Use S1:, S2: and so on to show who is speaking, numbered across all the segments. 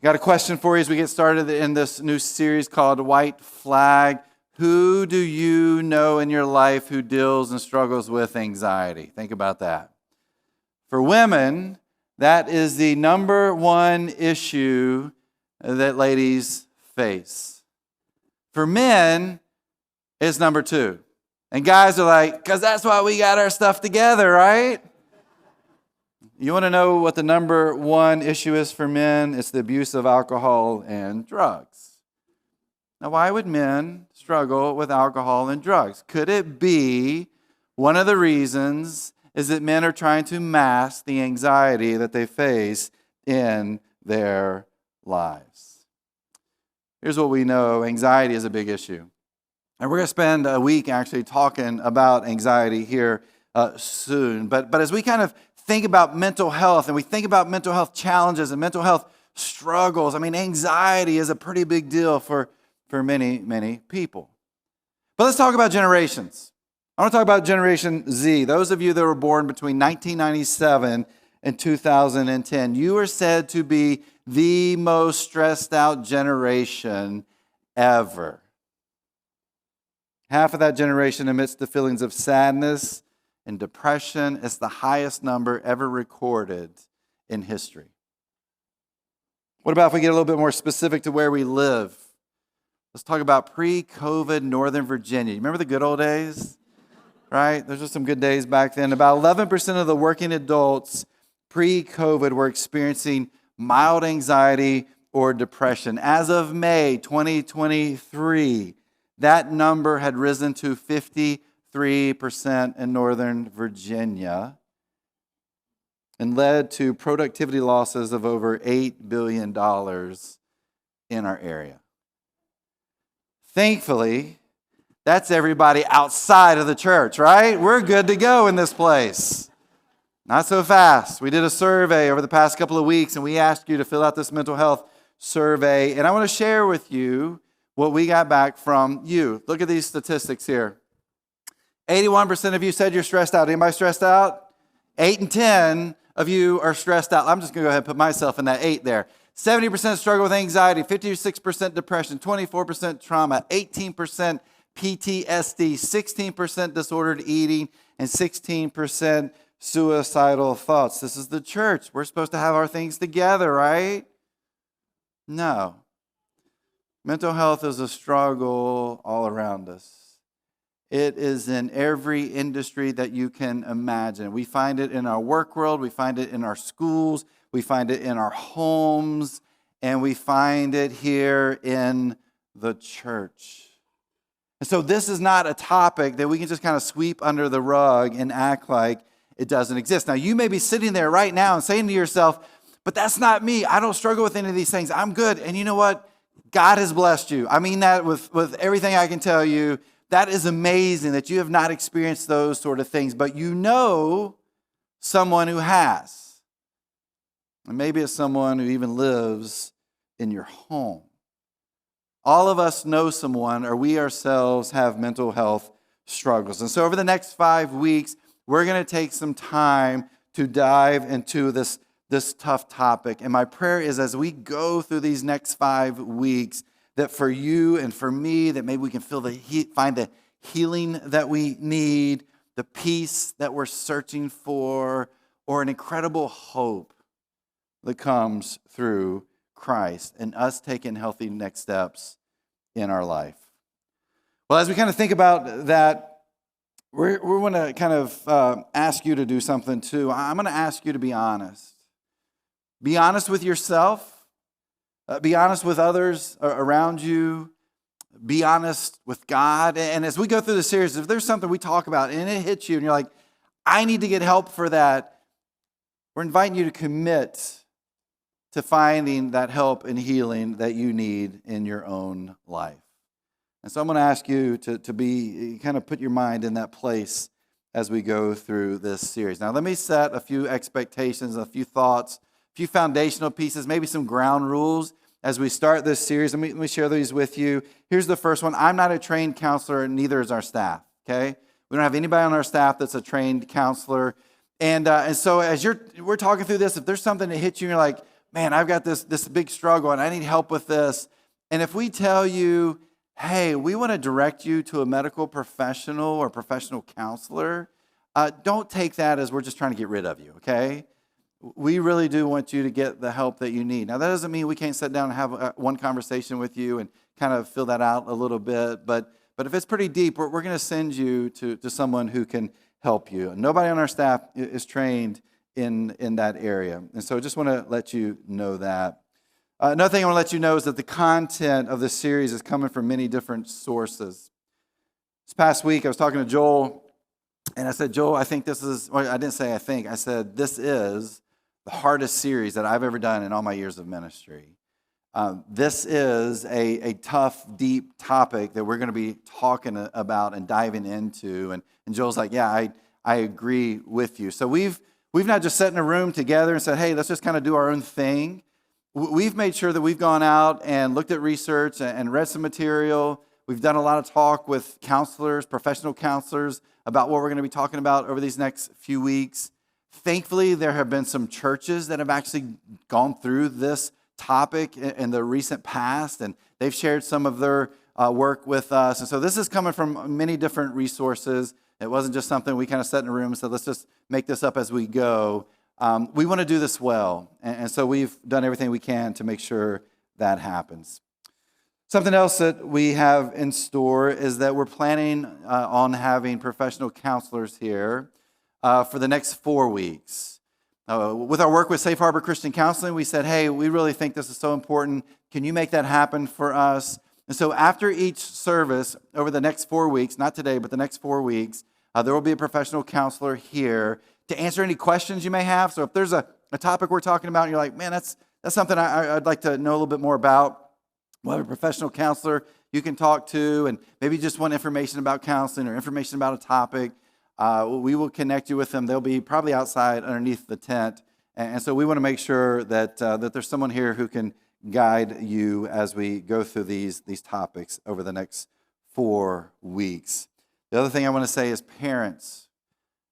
S1: Got a question for you as we get started in this new series called White Flag. Who do you know in your life who deals and struggles with anxiety? Think about that. For women, that is the number one issue that ladies face. For men, it's number two. And guys are like, because that's why we got our stuff together, right? You want to know what the number one issue is for men? It's the abuse of alcohol and drugs. Now, why would men struggle with alcohol and drugs? Could it be one of the reasons is that men are trying to mask the anxiety that they face in their lives? Here's what we know. Anxiety is a big issue. And we're going to spend a week actually talking about anxiety here soon. But as we kind of think about mental health and we think about mental health challenges and mental health struggles, I mean, anxiety is a pretty big deal for many, many people. But let's talk about generations. I want to talk about Generation Z. Those of you that were born between 1997 and 2010, you are said to be the most stressed out generation ever. Half of that generation admits the feelings of sadness and depression. It's the highest number ever recorded in history. What about if we get a little bit more specific to where we live? Let's talk about pre-COVID Northern Virginia. You remember the good old days? Right? Those were some good days back then. About 11% of the working adults pre-COVID were experiencing mild anxiety or depression. As of May 2023, that number had risen to 53% in Northern Virginia and led to productivity losses of over $8 billion in our area. Thankfully, that's everybody outside of the church, right? We're good to go in this place. Not so fast. We did a survey over the past couple of weeks, and we asked you to fill out this mental health survey. And I want to share with you what we got back from you. Look at these statistics here. 81% of you said you're stressed out. Anybody stressed out? 8 and 10 of you are stressed out. I'm just going to go ahead and put myself in that 8 there. 70% struggle with anxiety, 56% depression, 24% trauma, 18% PTSD, 16% disordered eating, and 16% suicidal thoughts. This is the church. We're supposed to have our things together, right? No. Mental health is a struggle all around us. It is in every industry that you can imagine. We find it in our work world, we find it in our schools, we find it in our homes, and we find it here in the church. And so this is not a topic that we can just kind of sweep under the rug and act like it doesn't exist. Now, you may be sitting there right now and saying to yourself, but that's not me. I don't struggle with any of these things. I'm good. And you know what? God has blessed you. I mean that with everything I can tell you. That is amazing that you have not experienced those sort of things, but you know someone who has. And maybe it's someone who even lives in your home. All of us know someone, or we ourselves have mental health struggles. And so over the next 5 weeks, we're going to take some time to dive into this tough topic. And my prayer is as we go through these next 5 weeks, that for you and for me, that maybe we can find the healing that we need, the peace that we're searching for, or an incredible hope that comes through Christ and us taking healthy next steps in our life. Well, as we kind of think about that, we're going to kind of ask you to do something too. I'm going to ask you to be honest. Be honest with yourself. Be honest with others around you. Be honest with God. And as we go through the series, if there's something we talk about and it hits you and you're like, I need to get help for that, we're inviting you to commit to finding that help and healing that you need in your own life. And so I'm going to ask you to be, kind of put your mind in that place as we go through this series. Now, let me set a few expectations, a few thoughts, a few foundational pieces, maybe some ground rules as we start this series. Let me share these with you. Here's the first one. I'm not a trained counselor, and neither is our staff, okay? We don't have anybody on our staff that's a trained counselor. And so as we're talking through this, if there's something that hits you and you're like, man, I've got this big struggle and I need help with this. And if we tell you, hey, we want to direct you to a medical professional or professional counselor, don't take that as we're just trying to get rid of you, okay? We really do want you to get the help that you need. Now, that doesn't mean we can't sit down and have one conversation with you and kind of fill that out a little bit, but if it's pretty deep, we're going to send you to someone who can help you. Nobody on our staff is trained in that area, and so I just want to let you know that. Another thing I want to let you know is that the content of this series is coming from many different sources. This past week, I was talking to Joel, and I said, Joel, I think this is, well, I didn't say I think, I said, this is the hardest series that I've ever done in all my years of ministry. This is a tough, deep topic that we're going to be talking about and diving into. And Joel's like, yeah, I agree with you. So we've not just sat in a room together and said, hey, let's just kind of do our own thing. We've made sure that we've gone out and looked at research and read some material. We've done a lot of talk with counselors, professional counselors, about what we're going to be talking about over these next few weeks. Thankfully, there have been some churches that have actually gone through this topic in the recent past, and they've shared some of their work with us. And so this is coming from many different resources. It wasn't just something we kind of sat in a room and said, let's just make this up as we go. We want to do this well, and so we've done everything we can to make sure that happens. Something else that we have in store is that we're planning on having professional counselors here for the next 4 weeks. With our work with Safe Harbor Christian Counseling, we said, hey, we really think this is so important. Can you make that happen for us? And so after each service, over the next 4 weeks, not today, but the next 4 weeks, there will be a professional counselor here to answer any questions you may have. So if there's a topic we're talking about and you're like, man, that's something I'd like to know a little bit more about, we'll have a professional counselor you can talk to, and maybe just want information about counseling or information about a topic. We will connect you with them. They'll be probably outside underneath the tent. And so we want to make sure that there's someone here who can guide you as we go through these topics over the next 4 weeks. The other thing I want to say is parents,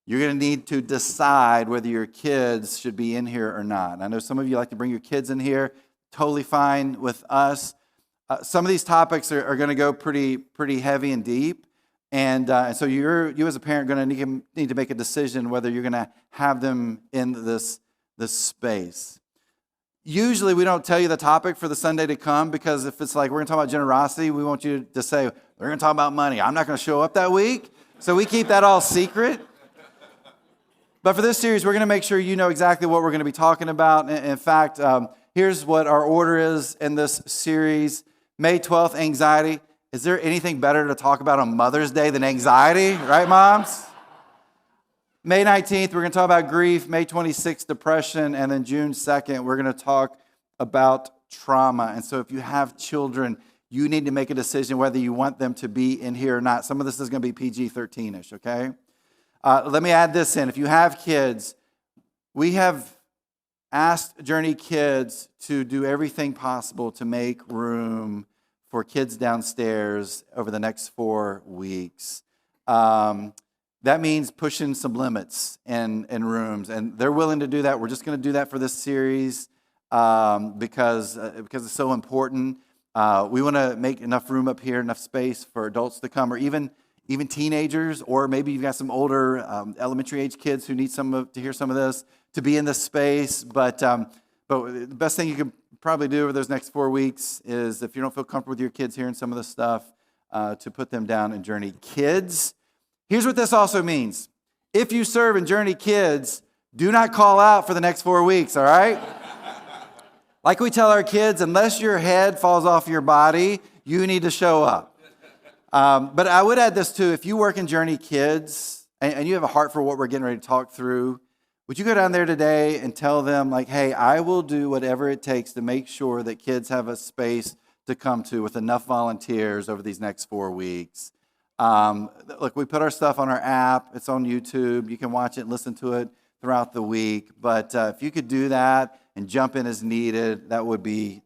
S1: you're going to need to decide whether your kids should be in here or not. And I know some of you like to bring your kids in here. Totally fine with us. Some of these topics are going to go pretty heavy and deep. And so you as a parent are going to need to make a decision whether you're going to have them in this space. Usually we don't tell you the topic for the Sunday to come, because if it's like we're going to talk about generosity, we want you to say, we're going to talk about money. I'm not going to show up that week. So we keep that all secret. But for this series, we're going to make sure you know exactly what we're going to be talking about. In fact, here's what our order is in this series. May 12th, anxiety. Is there anything better to talk about on Mother's Day than anxiety? Right, moms? May 19th, we're going to talk about grief. May 26th, depression. And then June 2nd, we're going to talk about trauma. And so if you have children, you need to make a decision whether you want them to be in here or not. Some of this is going to be PG-13-ish, okay? Let me add this in. If you have kids, we have asked Journey Kids to do everything possible to make room for kids downstairs over the next 4 weeks. That means pushing some limits in rooms, and they're willing to do that. We're just going to do that for this series because it's so important. We want to make enough room up here, enough space for adults to come, or even teenagers, or maybe you've got some older elementary age kids who need to hear some of this, to be in this space. But the best thing you can probably do over those next 4 weeks is, if you don't feel comfortable with your kids hearing some of this stuff, to put them down in Journey Kids. Here's what this also means. If you serve in Journey Kids, do not call out for the next 4 weeks, all right? Like we tell our kids, unless your head falls off your body, you need to show up. But I would add this too. If you work in Journey Kids and you have a heart for what we're getting ready to talk through, would you go down there today and tell them, like, hey, I will do whatever it takes to make sure that kids have a space to come to with enough volunteers over these next 4 weeks. Look, we put our stuff on our app. It's on YouTube. You can watch it and listen to it throughout the week. But if you could do that and jump in as needed, that would be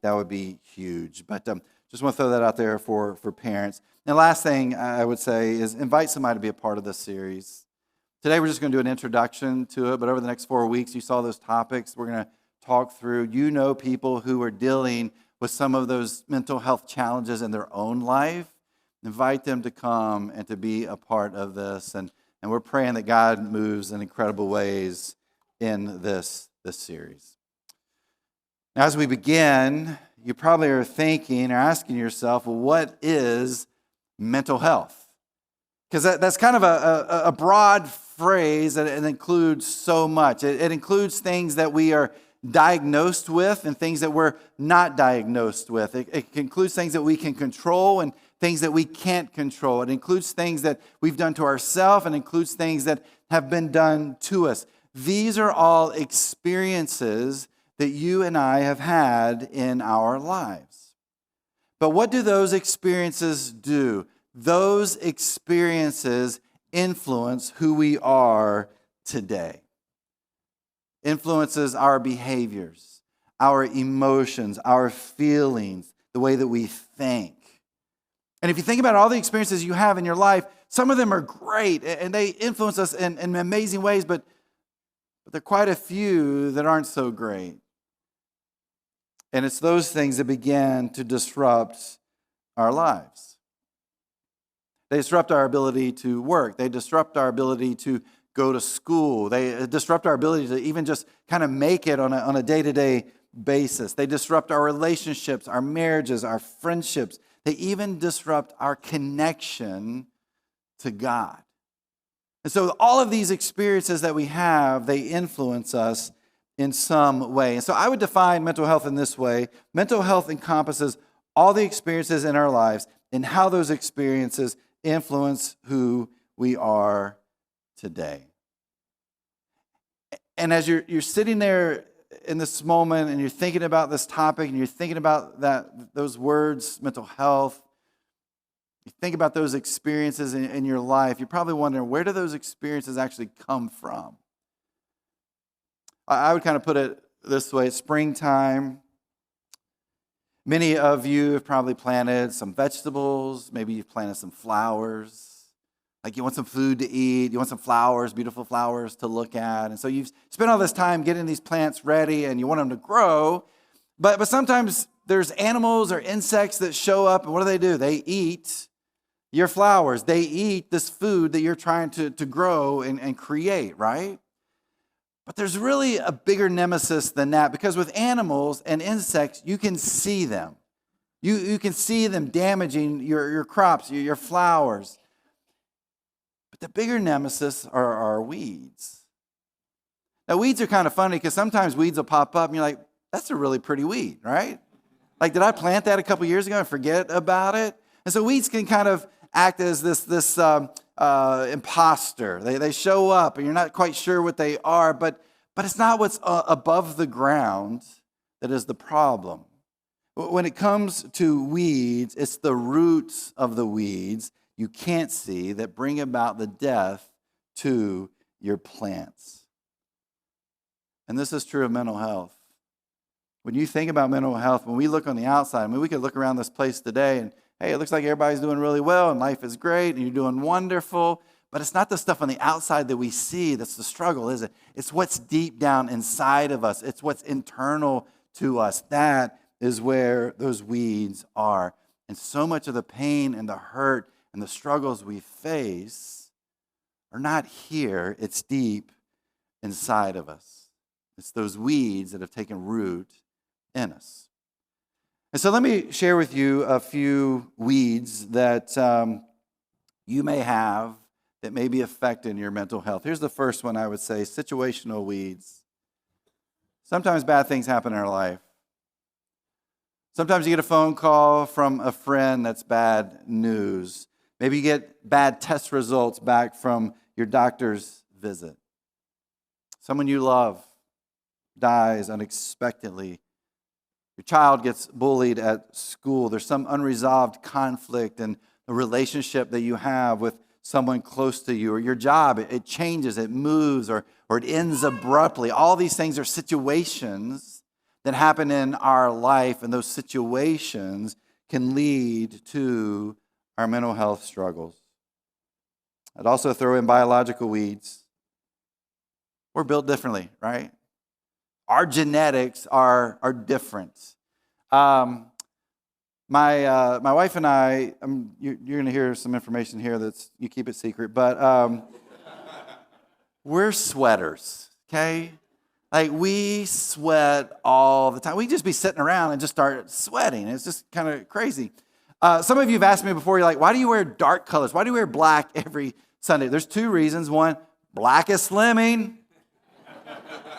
S1: huge. But just want to throw that out there for parents. And the last thing I would say is invite somebody to be a part of this series. Today we're just going to do an introduction to it, but over the next 4 weeks, you saw those topics. We're going to talk through. You know people who are dealing with some of those mental health challenges in their own life. Invite them to come and to be a part of this. And we're praying that God moves in incredible ways in this series. Now, as we begin, you probably are thinking or asking yourself, well, what is mental health? Because that's kind of a broad phrase that it includes so much. It includes things that we are diagnosed with and things that we're not diagnosed with. It includes things that we can control and things that we can't control. It includes things that we've done to ourselves and includes things that have been done to us. These are all experiences that you and I have had in our lives. But what do those experiences do? Those experiences influence who we are today. Influences our behaviors, our emotions, our feelings, the way that we think. And if you think about all the experiences you have in your life, some of them are great and they influence us in amazing ways, but there are quite a few that aren't so great. And it's those things that begin to disrupt our lives. They disrupt our ability to work. They disrupt our ability to go to school. They disrupt our ability to even just kind of make it on a day-to-day basis. They disrupt our relationships, our marriages, our friendships. They even disrupt our connection to God. And so all of these experiences that we have, they influence us in some way. And so I would define mental health in this way. Mental health encompasses all the experiences in our lives and how those experiences influence who we are today. And as you're sitting there in this moment and you're thinking about this topic and you're thinking about those words, mental health, you think about those experiences in your life, you're probably wondering, where do those experiences actually come from? I would kind of put it this way. It's springtime. Many of you have probably planted some vegetables. Maybe you've planted some flowers. Like you want some food to eat. You want some flowers, beautiful flowers to look at. And so you've spent all this time getting these plants ready and you want them to grow. But sometimes there's animals or insects that show up. And what do? They eat your flowers. They eat this food that you're trying to grow and create, right? But there's really a bigger nemesis than that, because with animals and insects, you can see them. You can see them damaging your crops, your flowers. But the bigger nemesis are weeds. Now, weeds are kind of funny because sometimes weeds will pop up and you're like, that's a really pretty weed, right? Like, did I plant that a couple years ago and forget about it? And so weeds can kind of act as this imposter. They show up and you're not quite sure what they are, but it's not what's above the ground that is the problem. When it comes to weeds, it's the roots of the weeds you can't see that bring about the death to your plants. And this is true of mental health. When you think about mental health, when we look on the outside, I mean, we could look around this place today and, hey, it looks like everybody's doing really well and life is great and you're doing wonderful. But it's not the stuff on the outside that we see that's the struggle, is it? It's what's deep down inside of us. It's what's internal to us. That is where those weeds are. And so much of the pain and the hurt and the struggles we face are not here. It's deep inside of us. It's those weeds that have taken root in us. And so let me share with you a few weeds that you may have that may be affecting your mental health. Here's the first one I would say, situational weeds. Sometimes bad things happen in our life. Sometimes you get a phone call from a friend that's bad news. Maybe you get bad test results back from your doctor's visit. Someone you love dies unexpectedly. Your child gets bullied at school. There's some unresolved conflict in the relationship that you have with someone close to you, or your job, it changes, it moves, or it ends abruptly. All these things are situations that happen in our life, and those situations can lead to our mental health struggles. I'd also throw in biological weeds. We're built differently, right? our genetics are different. My wife and I, you're going to hear some information here that's, you keep it secret, but we're sweaters, okay? Like, we sweat all the time. We just be sitting around and just start sweating. It's just kind of crazy. Some of you have asked me before, you're like, why do you wear dark colors? Why do you wear black every Sunday? There's two reasons. One, black is slimming.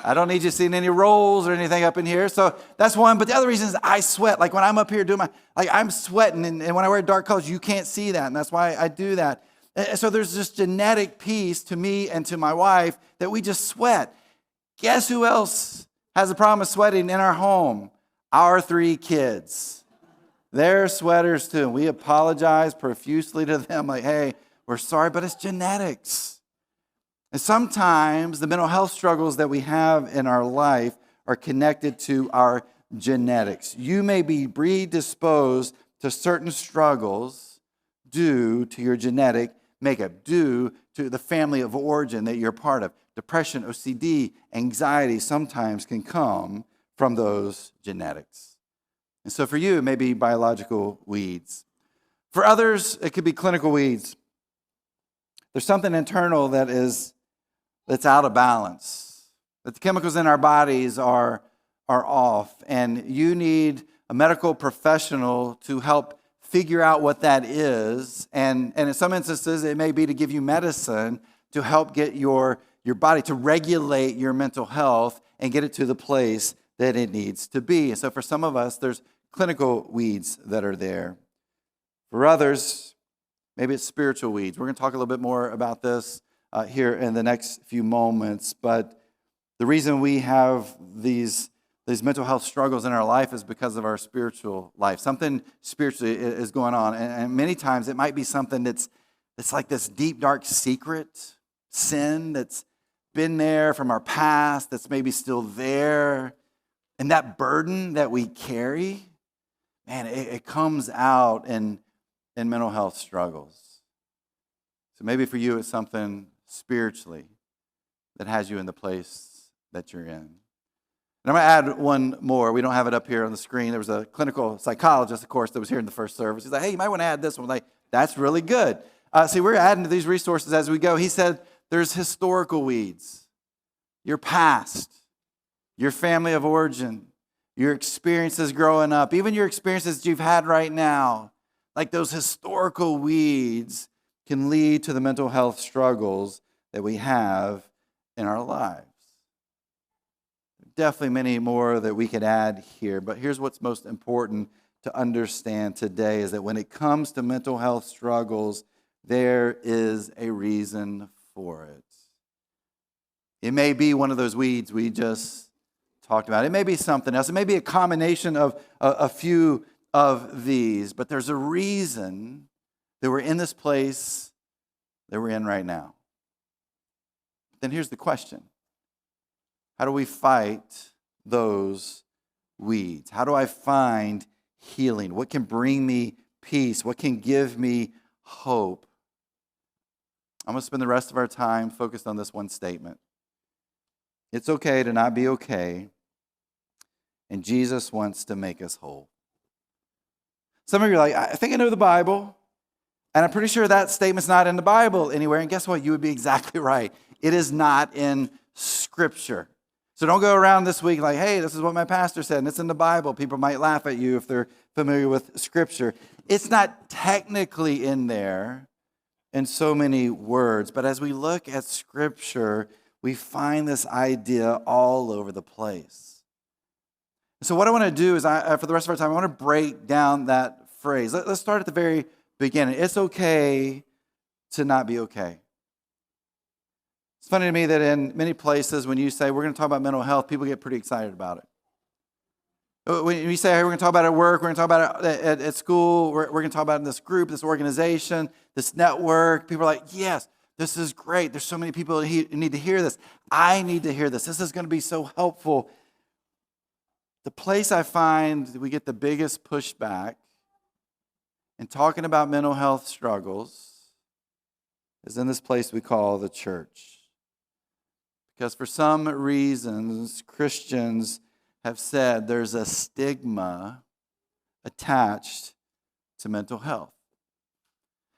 S1: I don't need you seeing any rolls or anything up in here. So that's one. But the other reason is I sweat. Like, when I'm up here doing I'm sweating. And when I wear dark colors, you can't see that. And that's why I do that. And so there's this genetic piece to me and to my wife that we just sweat. Guess who else has a problem with sweating in our home? Our 3 kids. They're sweaters too. We apologize profusely to them. Like, hey, we're sorry, but it's genetics. And sometimes the mental health struggles that we have in our life are connected to our genetics. You may be predisposed to certain struggles due to your genetic makeup, due to the family of origin that you're part of. Depression, OCD, anxiety sometimes can come from those genetics. And so for you, it may be biological weeds. For others, it could be clinical weeds. There's something internal that's out of balance, that the chemicals in our bodies are off, and you need a medical professional to help figure out what that is, and in some instances, it may be to give you medicine to help get your body to regulate your mental health and get it to the place that it needs to be. And so for some of us, there's clinical weeds that are there. For others, maybe it's spiritual weeds. We're going to talk a little bit more about this here in the next few moments, but the reason we have these mental health struggles in our life is because of our spiritual life. Something spiritually is going on, and many times it might be something that's like this deep, dark secret sin that's been there from our past, that's maybe still there, and that burden that we carry, man, it comes out in mental health struggles. So maybe for you, it's something spiritually that has you in the place that you're in. And I'm going to add one more. We don't have it up here on the screen. There was a clinical psychologist, of course, that was here in the first service. He's like, hey, you might want to add this one. Like, that's really good. See, we're adding to these resources as we go. He said there's historical weeds, your past, your family of origin, your experiences growing up, even your experiences that you've had right now. Like, those historical weeds can lead to the mental health struggles that we have in our lives. Definitely many more that we could add here, but here's what's most important to understand today is that when it comes to mental health struggles, there is a reason for it. It may be one of those weeds we just talked about. It may be something else. It may be a combination of a few of these, but there's a reason that we're in this place that we're in right now. Then here's the question. How do we fight those weeds? How do I find healing? What can bring me peace? What can give me hope? I'm going to spend the rest of our time focused on this one statement. It's okay to not be okay, and Jesus wants to make us whole. Some of you are like, I think I know the Bible, and I'm pretty sure that statement's not in the Bible anywhere. And guess what? You would be exactly right. It is not in Scripture. So don't go around this week like, hey, this is what my pastor said, and it's in the Bible. People might laugh at you if they're familiar with Scripture. It's not technically in there in so many words, but as we look at Scripture, we find this idea all over the place. So what I want to do is, for the rest of our time, I want to break down that phrase. Let's start at the very beginning. It's okay to not be okay. It's funny to me that in many places, when you say we're going to talk about mental health, people get pretty excited about it. When you say, hey, we're going to talk about it at work, we're going to talk about it at school, we're going to talk about it in this group, this organization, this network, people are like, yes, this is great. There's so many people who need to hear this. I need to hear this. This is going to be so helpful. The place I find that we get the biggest pushback in talking about mental health struggles is in this place we call the church. Because for some reasons, Christians have said there's a stigma attached to mental health.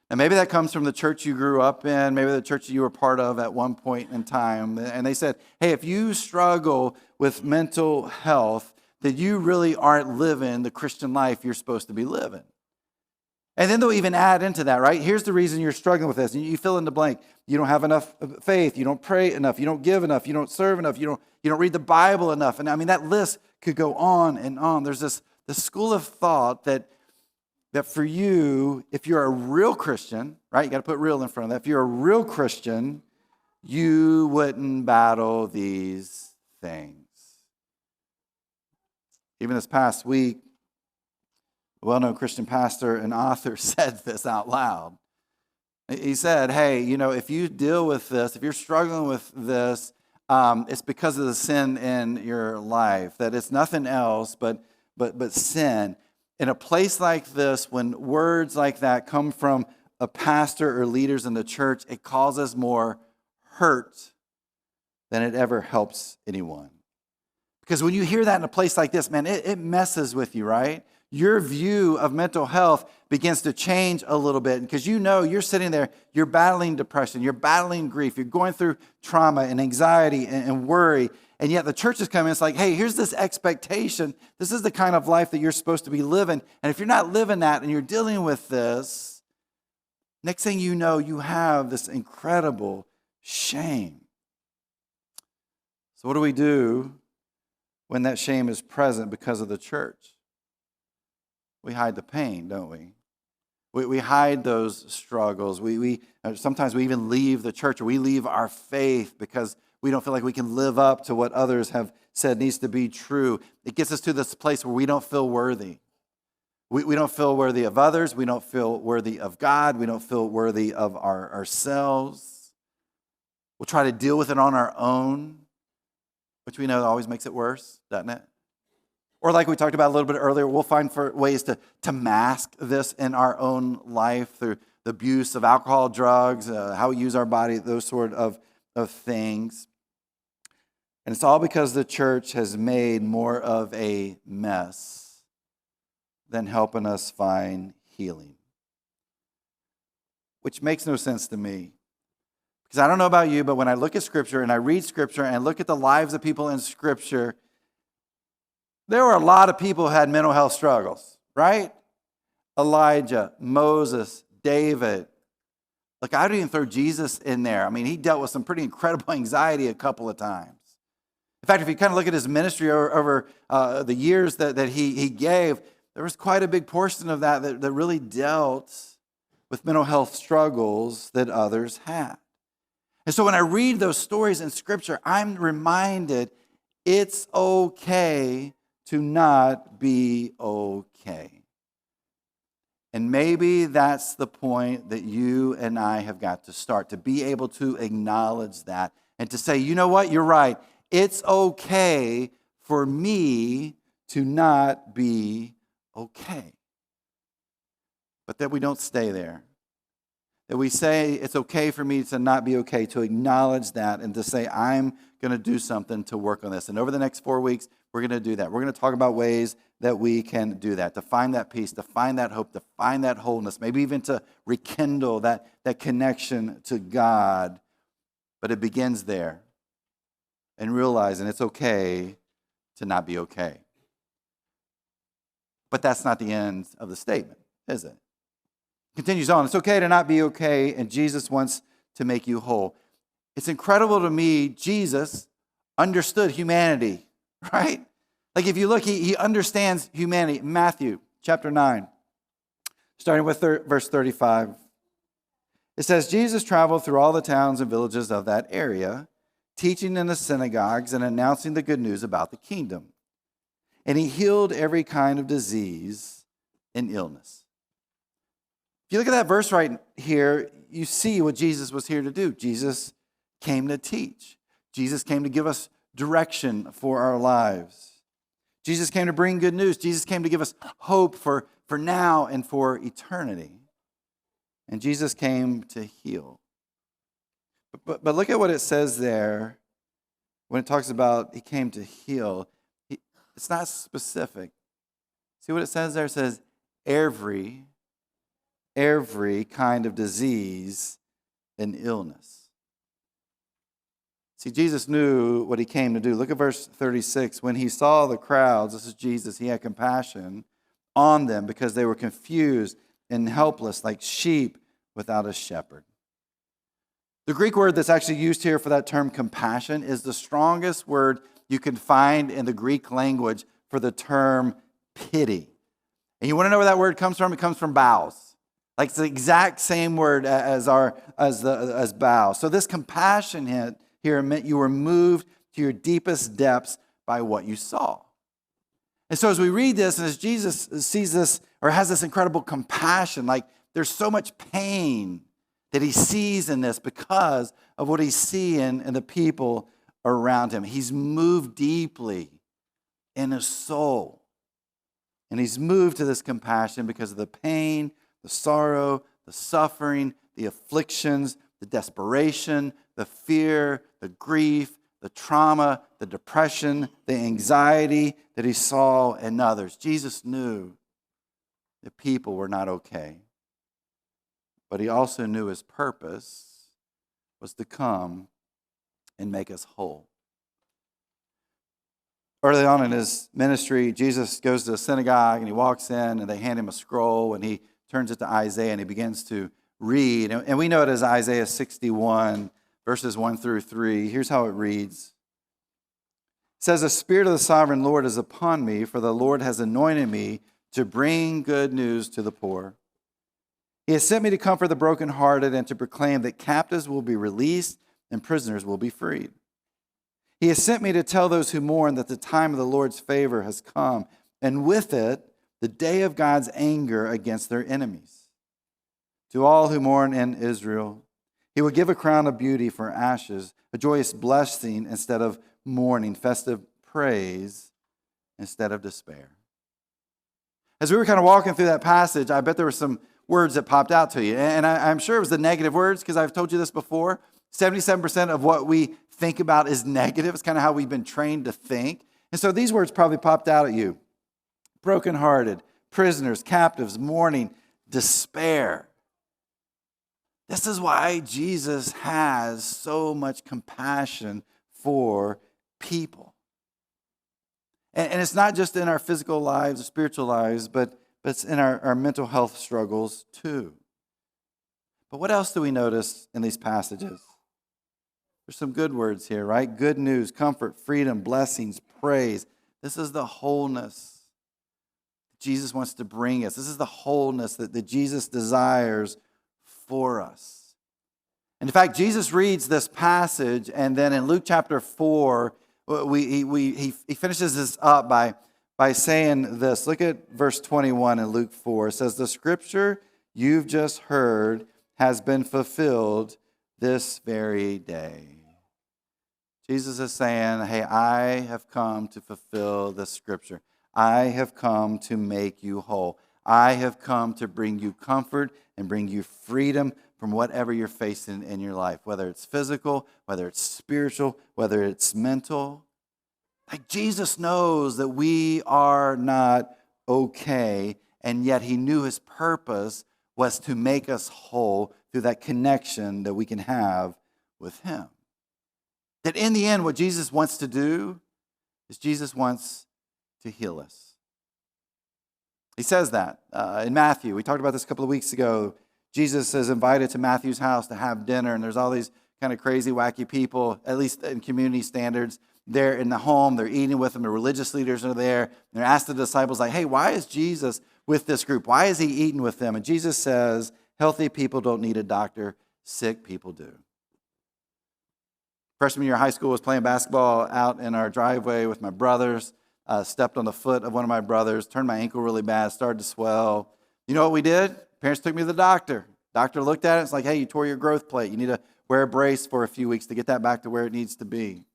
S1: And maybe that comes from the church you grew up in, maybe the church you were part of at one point in time. And they said, hey, if you struggle with mental health, then you really aren't living the Christian life you're supposed to be living. And then they'll even add into that, right? Here's the reason you're struggling with this. And you fill in the blank. You don't have enough faith. You don't pray enough. You don't give enough. You don't serve enough. You don't read the Bible enough. And I mean, that list could go on and on. There's this school of thought that for you, if you're a real Christian, right? You got to put real in front of that. If you're a real Christian, you wouldn't battle these things. Even this past week, a well-known Christian pastor and author said this out loud. He said, hey, if you deal with this, if you're struggling with this, it's because of the sin in your life, that it's nothing else but sin. In a place like this, when words like that come from a pastor or leaders in the church, it causes more hurt than it ever helps anyone. Because when you hear that in a place like this, man, it messes with you, right? Your view of mental health begins to change a little bit because you're sitting there, you're battling depression, you're battling grief, you're going through trauma and anxiety and worry, and yet the church is coming, it's like, hey, here's this expectation. This is the kind of life that you're supposed to be living, and if you're not living that and you're dealing with this, next thing you know, you have this incredible shame. So what do we do when that shame is present because of the church? We hide the pain, don't we? We hide those struggles. Sometimes we even leave the church, or we leave our faith because we don't feel like we can live up to what others have said needs to be true. It gets us to this place where we don't feel worthy. We don't feel worthy of others. We don't feel worthy of God. We don't feel worthy of ourselves. We'll try to deal with it on our own, which we know always makes it worse, doesn't it? Or like we talked about a little bit earlier, we'll find ways to mask this in our own life through the abuse of alcohol, drugs, how we use our body, those sort of things. And it's all because the church has made more of a mess than helping us find healing. Which makes no sense to me. Because I don't know about you, but when I look at Scripture and I read Scripture and I look at the lives of people in Scripture, there were a lot of people who had mental health struggles, right? Elijah, Moses, David. Look, I would even throw Jesus in there. I mean, he dealt with some pretty incredible anxiety a couple of times. In fact, if you kind of look at his ministry over the years that he gave, there was quite a big portion of that really dealt with mental health struggles that others had. And so when I read those stories in Scripture, I'm reminded it's okay to not be okay. And maybe that's the point that you and I have got to start, to be able to acknowledge that and to say, you know what, you're right. It's okay for me to not be okay. But that we don't stay there. That we say it's okay for me to not be okay, to acknowledge that and to say I'm going to do something to work on this. And over the next 4 weeks, we're going to do that. We're going to talk about ways that we can do that, to find that peace, to find that hope, to find that wholeness, maybe even to rekindle that connection to God. But it begins there and realizing it's okay to not be okay. But that's not the end of the statement, is it? Continues on. It's okay to not be okay, and Jesus wants to make you whole. It's incredible to me, Jesus understood humanity, right? Like if you look, he understands humanity. Matthew chapter 9, starting with verse 35. It says, Jesus traveled through all the towns and villages of that area, teaching in the synagogues and announcing the good news about the kingdom. And he healed every kind of disease and illness. If you look at that verse right here, you see what Jesus was here to do. Jesus came to teach. Jesus came to give us direction for our lives. Jesus came to bring good news. Jesus came to give us hope for now and for eternity. And Jesus came to heal. But look at what it says there when it talks about he came to heal, it's not specific. See what it says there? It says every kind of disease and illness. See, Jesus knew what he came to do. Look at verse 36. When he saw the crowds, this is Jesus, he had compassion on them because they were confused and helpless like sheep without a shepherd. The Greek word that's actually used here for that term compassion is the strongest word you can find in the Greek language for the term pity. And you want to know where that word comes from? It comes from bowels. Like it's the exact same word as bowels. So this compassion here meant you were moved to your deepest depths by what you saw. And so as we read this, and as Jesus sees this or has this incredible compassion, like there's so much pain that he sees in this because of what he's seeing in the people around him. He's moved deeply in his soul. And he's moved to this compassion because of the pain, the sorrow, the suffering, the afflictions, the desperation, the fear, the grief, the trauma, the depression, the anxiety that he saw in others. Jesus knew that people were not okay. But he also knew his purpose was to come and make us whole. Early on in his ministry, Jesus goes to a synagogue and he walks in and they hand him a scroll and he turns it to Isaiah and he begins to read. And we know it as Isaiah 61, verses 1 through 3. Here's how it reads. It says, "The Spirit of the Sovereign Lord is upon me, for the Lord has anointed me to bring good news to the poor. He has sent me to comfort the brokenhearted and to proclaim that captives will be released and prisoners will be freed. He has sent me to tell those who mourn that the time of the Lord's favor has come, and with it, the day of God's anger against their enemies. To all who mourn in Israel, he will give a crown of beauty for ashes, a joyous blessing instead of mourning, festive praise instead of despair." As we were kind of walking through that passage, I bet there were some words that popped out to you. And I'm sure it was the negative words because I've told you this before. 77% of what we think about is negative. It's kind of how we've been trained to think. And so these words probably popped out at you. Brokenhearted, prisoners, captives, mourning, despair. This is why Jesus has so much compassion for people. And it's not just in our physical lives or spiritual lives, but it's in our mental health struggles too. But what else do we notice in these passages? There's some good words here, right? Good news, comfort, freedom, blessings, praise. This is the wholeness Jesus wants to bring us. This is the wholeness that Jesus desires for us. And in fact, Jesus reads this passage, and then in Luke chapter 4, he finishes this up by saying this. Look at verse 21 in Luke 4. It says, "The scripture you've just heard has been fulfilled this very day." Jesus is saying, hey, I have come to fulfill this scripture. I have come to make you whole. I have come to bring you comfort and bring you freedom from whatever you're facing in your life, whether it's physical, whether it's spiritual, whether it's mental. Like Jesus knows that we are not okay, and yet he knew his purpose was to make us whole through that connection that we can have with him. That in the end, what Jesus wants to do is Jesus wants to heal us. He says that in Matthew. We talked about this a couple of weeks ago. Jesus is invited to Matthew's house to have dinner, and there's all these kind of crazy, wacky people, at least in community standards. They're in the home, they're eating with them, the religious leaders are there. They're asked the disciples, like, hey, why is Jesus with this group? Why is he eating with them? And Jesus says, healthy people don't need a doctor, sick people do. Freshman year of high school, was playing basketball out in our driveway with my brothers. Stepped on the foot of one of my brothers, turned my ankle really bad, started to swell. You know what we did? Parents took me to the doctor. Doctor looked at it, it's like, hey, you tore your growth plate. You need to wear a brace for a few weeks to get that back to where it needs to be.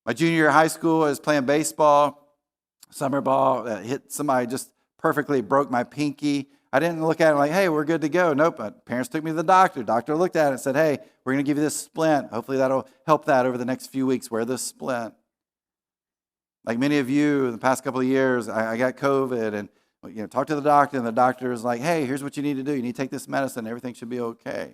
S1: My junior year of high school, I was playing baseball, summer ball, hit somebody just perfectly, broke my pinky. I didn't look at it like, hey, we're good to go. Nope. My parents took me to the doctor. Doctor looked at it and said, hey, we're going to give you this splint. Hopefully that'll help that over the next few weeks. Wear this splint. Like many of you, in the past couple of years, I got COVID and talked to the doctor, and the doctor is like, hey, here's what you need to do. You need to take this medicine. Everything should be okay.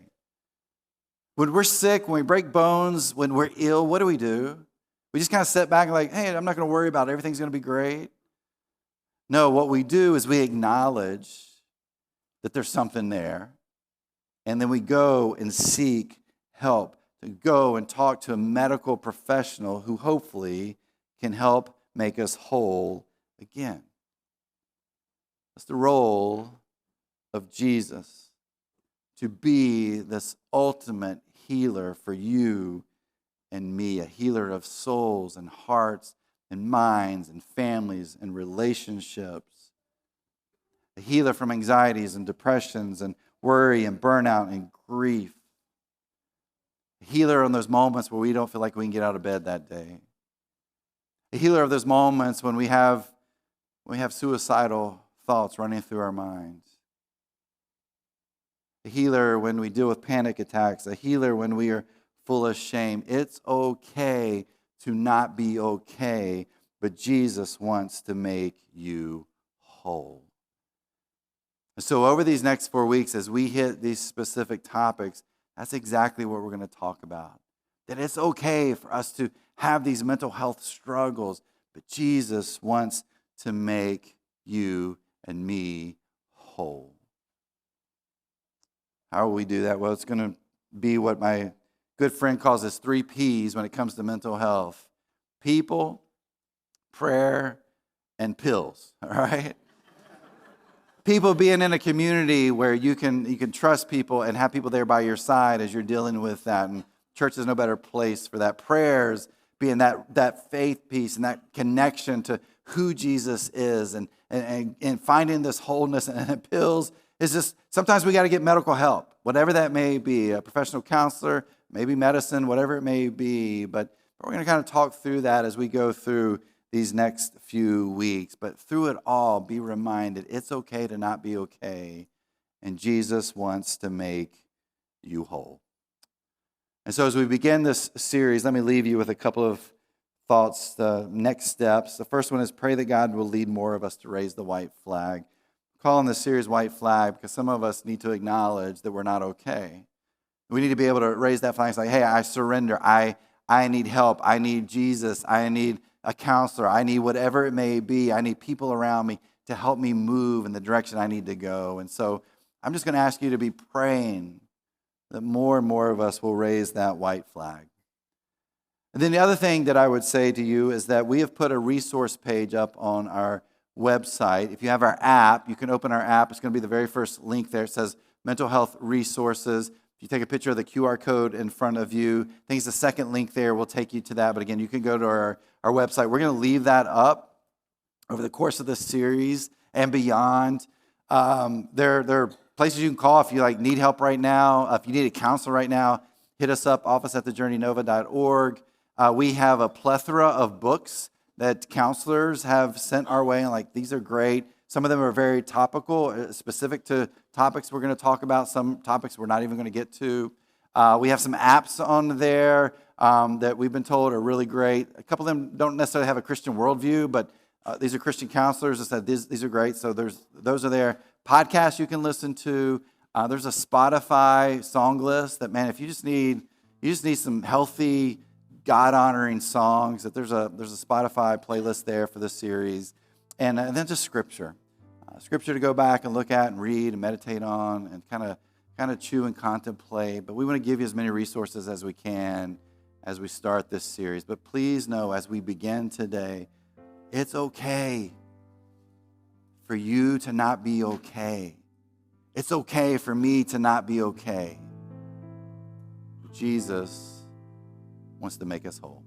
S1: When we're sick, when we break bones, when we're ill, what do? We just kind of sit back and like, hey, I'm not going to worry about it. Everything's going to be great. No, what we do is we acknowledge that there's something there, and then we go and seek help, to go and talk to a medical professional who hopefully can help make us whole again. That's the role of Jesus, to be this ultimate healer for you and me, a healer of souls and hearts and minds and families and relationships, a healer from anxieties and depressions and worry and burnout and grief, a healer in those moments where we don't feel like we can get out of bed that day, a healer of those moments when we have suicidal thoughts running through our minds, a healer when we deal with panic attacks, a healer when we are full of shame. It's okay to not be okay, but Jesus wants to make you whole. So over these next 4 weeks, as we hit these specific topics, that's exactly what we're going to talk about. That it's okay for us to have these mental health struggles, but Jesus wants to make you and me whole. How will we do that? Well, it's going to be what my good friend calls us 3 P's when it comes to mental health: people, prayer, and pills. All right? People, being in a community where you can trust people and have people there by your side as you're dealing with that. And church is no better place for that. Prayers being that faith piece and that connection to who Jesus is, and finding this wholeness. And pills is just, sometimes we got to get medical help, whatever that may be, a professional counselor, maybe medicine, whatever it may be. But we're going to kind of talk through that as we go through these next few weeks. But through it all, be reminded it's okay to not be okay, and Jesus wants to make you whole. And so as we begin this series, let me leave you with a couple of thoughts, the next steps. The first one is pray that God will lead more of us to raise the white flag. I'm calling this series White Flag because some of us need to acknowledge that we're not okay. We need to be able to raise that flag and say, hey, I surrender. I need help. I need Jesus. I need a counselor. I need whatever it may be. I need people around me to help me move in the direction I need to go. And so I'm just going to ask you to be praying that more and more of us will raise that white flag. And then the other thing that I would say to you is that we have put a resource page up on our website. If you have our app, you can open our app. It's going to be the very first link there. It says Mental Health Resources. If you take a picture of the QR code in front of you, I think it's the second link there will take you to that. But again, you can go to our website. We're going to leave that up over the course of this series and beyond. There are places you can call if you need help right now. If you need a counselor right now, hit us up, office@thejourneynova.org. We have a plethora of books that counselors have sent our way, and these are great. Some of them are very topical, specific to topics we're going to talk about, some topics we're not even going to get to. We have some apps on there that we've been told are really great. A couple of them don't necessarily have a Christian worldview, but these are Christian counselors that said these are great, so those are there. Podcasts you can listen to. There's a Spotify song list that, man, if you just need some healthy, God-honoring songs, that there's a Spotify playlist there for this series. And then just Scripture. Scripture to go back and look at and read and meditate on and kind of chew and contemplate. But we want to give you as many resources as we can as we start this series. But please know, as we begin today, it's okay for you to not be okay. It's okay for me to not be okay. Jesus wants to make us whole.